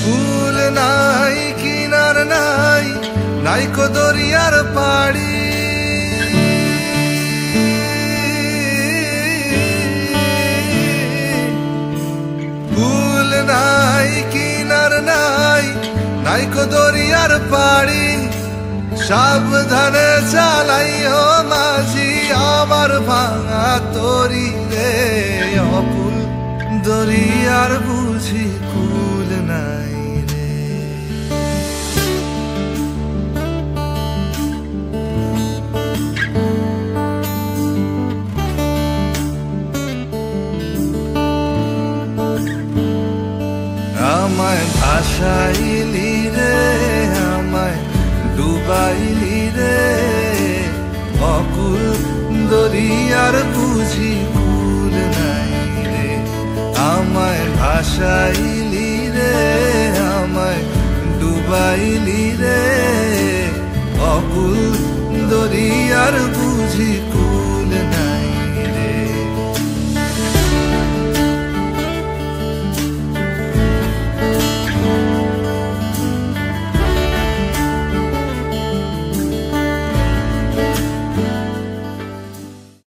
কুল নাই কিনার নাই, নাইকো দরিয়ার পাড়ি। কুল নাই কিনার নাই, নাইকো দরিয়ার পাড়ি। সাবধানে চালাইও মাঝি আমার ভাঙা তরি রে। অকুল দরিয়ার বুঝি কুল নাই রে। আমায় ভাসাইলি রে, আমায় ডুবাইলি রে। অকুল দরিয়ার বুঝি কুল নাই রে। আমায় ভাসাইলি রে, আমায় ডুবাইলি রে। অকুল দরিয়ার বুঝি কুল নাই।